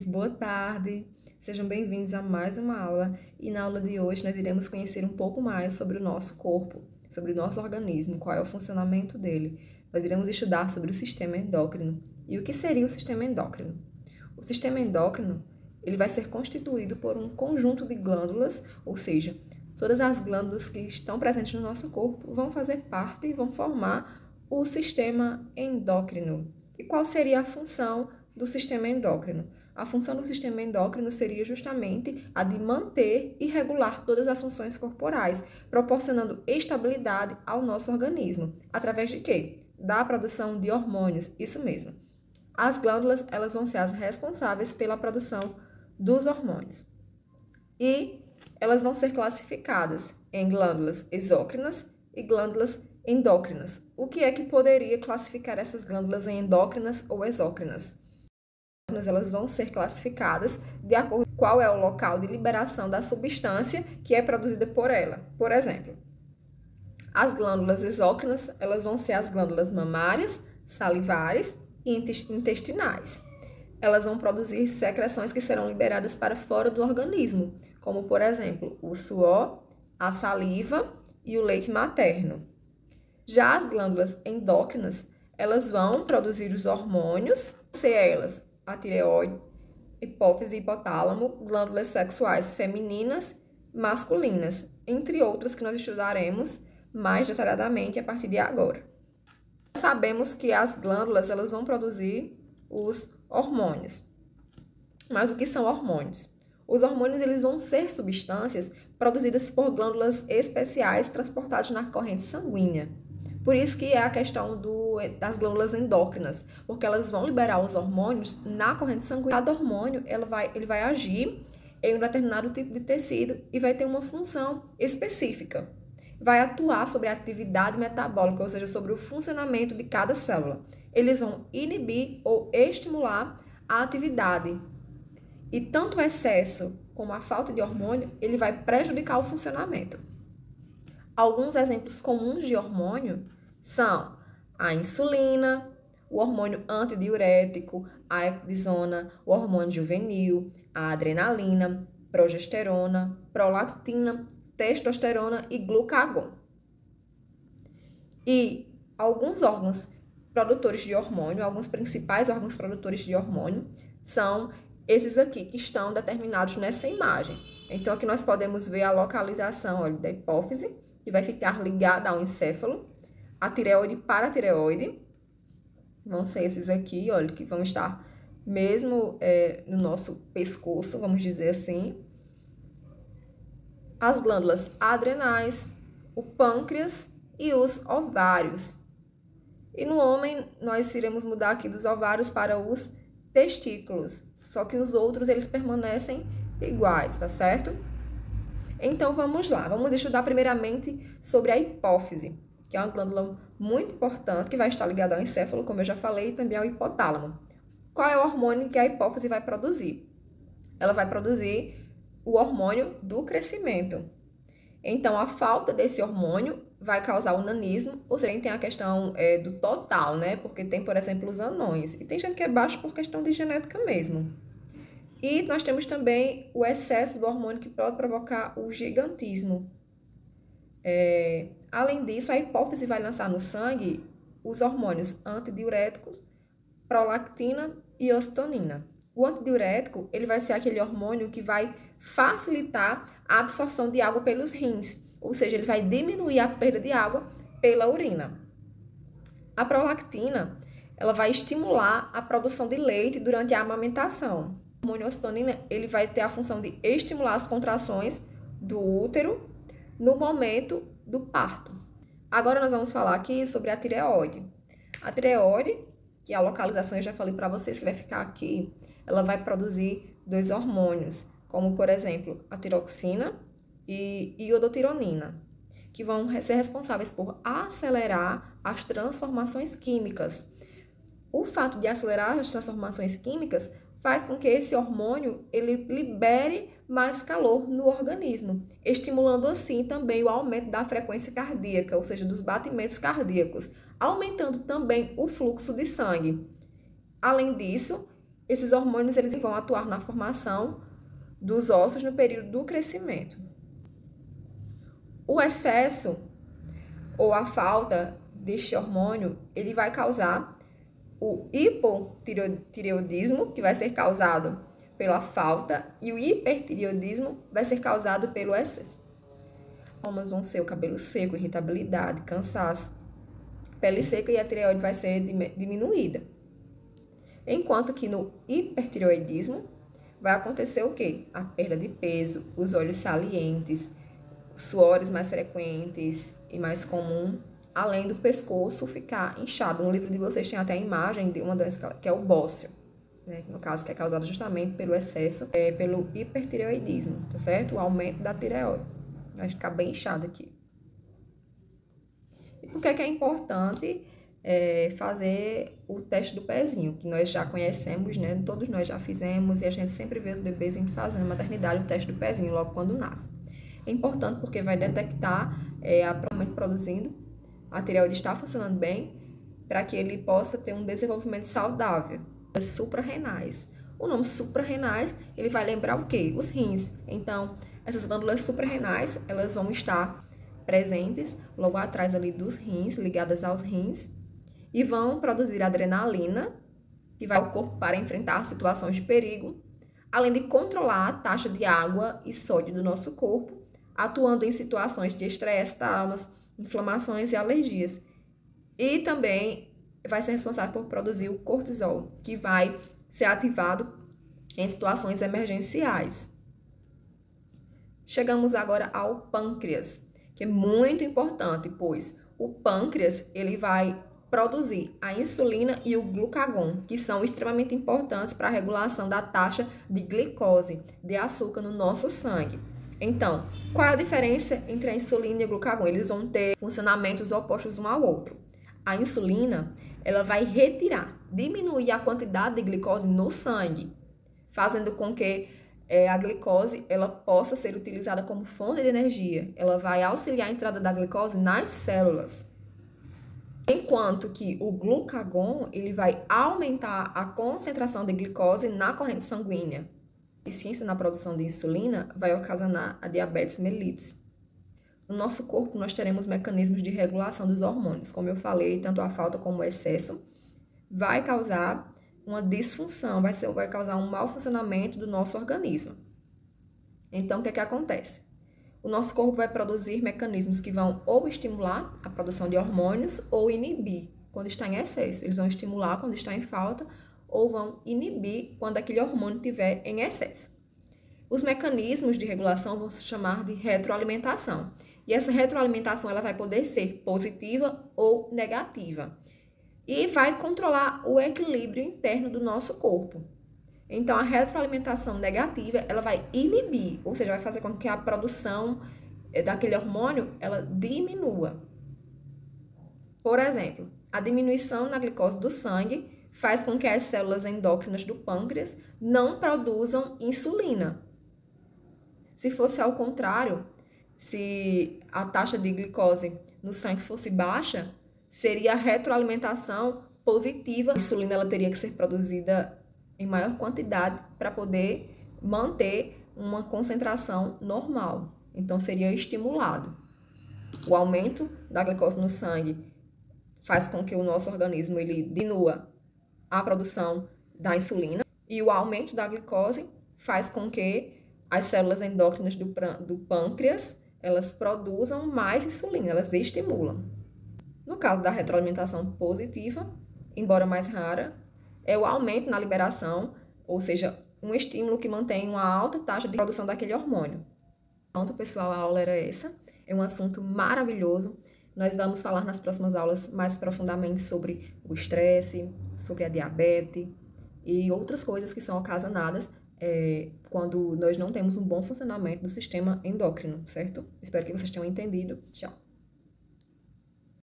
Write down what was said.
Boa tarde, sejam bem-vindos a mais uma aula e na aula de hoje nós iremos conhecer um pouco mais sobre o nosso corpo, sobre o nosso organismo, qual é o funcionamento dele. Nós iremos estudar sobre o sistema endócrino. E o que seria o sistema endócrino? O sistema endócrino, ele vai ser constituído por um conjunto de glândulas, ou seja, todas as glândulas que estão presentes no nosso corpo vão fazer parte e vão formar o sistema endócrino. E qual seria a função do sistema endócrino? A função do sistema endócrino seria justamente a de manter e regular todas as funções corporais, proporcionando estabilidade ao nosso organismo. Através de quê? Da produção de hormônios, isso mesmo. As glândulas, elas vão ser as responsáveis pela produção dos hormônios. E elas vão ser classificadas em glândulas exócrinas e glândulas endócrinas. O que é que poderia classificar essas glândulas em endócrinas ou exócrinas? Elas vão ser classificadas de acordo com qual é o local de liberação da substância que é produzida por ela. Por exemplo, as glândulas exócrinas, elas vão ser as glândulas mamárias, salivares e intestinais. Elas vão produzir secreções que serão liberadas para fora do organismo, como, por exemplo, o suor, a saliva e o leite materno. Já as glândulas endócrinas, elas vão produzir os hormônios, se elas a tireoide, hipófise e hipotálamo, glândulas sexuais femininas, masculinas, entre outras que nós estudaremos mais detalhadamente a partir de agora. Sabemos que as glândulas, elas vão produzir os hormônios. Mas o que são hormônios? Os hormônios, eles vão ser substâncias produzidas por glândulas especiais transportadas na corrente sanguínea. Por isso que é a questão das glândulas endócrinas, porque elas vão liberar os hormônios na corrente sanguínea. Cada hormônio ele vai agir em um determinado tipo de tecido e vai ter uma função específica. Vai atuar sobre a atividade metabólica, ou seja, sobre o funcionamento de cada célula. Eles vão inibir ou estimular a atividade. E tanto o excesso como a falta de hormônio, ele vai prejudicar o funcionamento. Alguns exemplos comuns de hormônio são a insulina, o hormônio antidiurético, a epdizona, o hormônio juvenil, a adrenalina, progesterona, prolactina, testosterona e glucagon. E alguns órgãos produtores de hormônio, alguns principais órgãos produtores de hormônio, são esses aqui que estão determinados nessa imagem. Então, aqui nós podemos ver a localização, olha, da hipófise, que vai ficar ligada ao encéfalo, a tireoide e paratireoide, vão ser esses aqui, olha, que vão estar mesmo no nosso pescoço, vamos dizer assim. As glândulas adrenais, o pâncreas e os ovários. E no homem, nós iremos mudar aqui dos ovários para os testículos, só que os outros, eles permanecem iguais, tá certo? Então, vamos lá. Vamos estudar primeiramente sobre a hipófise, que é uma glândula muito importante, que vai estar ligada ao encéfalo, como eu já falei, e também ao hipotálamo. Qual é o hormônio que a hipófise vai produzir? Ela vai produzir o hormônio do crescimento. Então, a falta desse hormônio vai causar o nanismo, ou seja, tem a questão do total, né? Porque tem, por exemplo, os anões. E tem gente que é baixo por questão de genética mesmo. E nós temos também o excesso do hormônio que pode provocar o gigantismo. Além disso, a hipófise vai lançar no sangue os hormônios antidiuréticos, prolactina e ocitocina. O antidiurético, ele vai ser aquele hormônio que vai facilitar a absorção de água pelos rins, ou seja, ele vai diminuir a perda de água pela urina. A prolactina, ela vai estimular a produção de leite durante a amamentação. O hormônio ocitocina, ele vai ter a função de estimular as contrações do útero no momento do parto. Agora nós vamos falar aqui sobre a tireoide. A tireoide, que a localização eu já falei para vocês que vai ficar aqui, ela vai produzir dois hormônios, como por exemplo a tiroxina e iodotironina, que vão ser responsáveis por acelerar as transformações químicas. O fato de acelerar as transformações químicas faz com que esse hormônio ele libere mais calor no organismo, estimulando assim também o aumento da frequência cardíaca, ou seja, dos batimentos cardíacos, aumentando também o fluxo de sangue. Além disso, esses hormônios eles vão atuar na formação dos ossos no período do crescimento. O excesso ou a falta deste hormônio, ele vai causar o hipotireoidismo, que vai ser causado pela falta, e o hipertireoidismo vai ser causado pelo excesso. Sintomas vão ser o cabelo seco, irritabilidade, cansaço, pele seca, e a tireoide vai ser diminuída. Enquanto que no hipertireoidismo vai acontecer o quê? A perda de peso, os olhos salientes, suores mais frequentes e mais comum, além do pescoço ficar inchado. No livro de vocês tem até a imagem de uma doença que é o bócio, né? No caso, que é causada justamente pelo excesso, pelo hipertireoidismo, tá certo? O aumento da tireoide. Vai ficar bem inchado aqui. E por que é importante fazer o teste do pezinho, que nós já conhecemos, né? Todos nós já fizemos, e a gente sempre vê os bebês fazendo na maternidade o teste do pezinho logo quando nasce. É importante porque vai detectar provavelmente produzindo, a tireoide está funcionando bem, para que ele possa ter um desenvolvimento saudável. As suprarrenais. O nome suprarrenais, ele vai lembrar o quê? Os rins. Então, essas glândulas suprarrenais, elas vão estar presentes logo atrás ali dos rins, ligadas aos rins, e vão produzir adrenalina, que vai ao corpo para enfrentar situações de perigo, além de controlar a taxa de água e sódio do nosso corpo, atuando em situações de estresse, traumas, inflamações e alergias. E também vai ser responsável por produzir o cortisol, que vai ser ativado em situações emergenciais. Chegamos agora ao pâncreas, que é muito importante, pois o pâncreas ele vai produzir a insulina e o glucagon, que são extremamente importantes para a regulação da taxa de glicose, de açúcar no nosso sangue. Então, qual é a diferença entre a insulina e o glucagon? Eles vão ter funcionamentos opostos um ao outro. A insulina, ela vai diminuir a quantidade de glicose no sangue, fazendo com que a glicose ela possa ser utilizada como fonte de energia. Ela vai auxiliar a entrada da glicose nas células. Enquanto que o glucagon, ele vai aumentar a concentração de glicose na corrente sanguínea. A deficiência na produção de insulina vai ocasionar a diabetes mellitus. No nosso corpo, nós teremos mecanismos de regulação dos hormônios. Como eu falei, tanto a falta como o excesso vai causar uma disfunção, vai causar um mau funcionamento do nosso organismo. Então, o que é que acontece? O nosso corpo vai produzir mecanismos que vão ou estimular a produção de hormônios ou inibir quando está em excesso. Eles vão estimular quando está em falta ou vão inibir quando aquele hormônio estiver em excesso. Os mecanismos de regulação vão se chamar de retroalimentação. E essa retroalimentação ela vai poder ser positiva ou negativa. E vai controlar o equilíbrio interno do nosso corpo. Então, a retroalimentação negativa, ela vai inibir, ou seja, vai fazer com que a produção daquele hormônio, ela diminua. Por exemplo, a diminuição na glicose do sangue faz com que as células endócrinas do pâncreas não produzam insulina. Se fosse ao contrário, se a taxa de glicose no sangue fosse baixa, seria a retroalimentação positiva. A insulina ela teria que ser produzida em maior quantidade para poder manter uma concentração normal. Então, seria estimulado. O aumento da glicose no sangue faz com que o nosso organismo ele diminua a produção da insulina, e o aumento da glicose faz com que as células endócrinas do pâncreas elas produzam mais insulina, elas estimulam. No caso da retroalimentação positiva, embora mais rara, é o aumento na liberação, ou seja, um estímulo que mantém uma alta taxa de produção daquele hormônio. Pronto, pessoal, a aula era essa. É um assunto maravilhoso. Nós vamos falar nas próximas aulas mais profundamente sobre o estresse, sobre a diabetes e outras coisas que são ocasionadas quando nós não temos um bom funcionamento do sistema endócrino, certo? Espero que vocês tenham entendido. Tchau!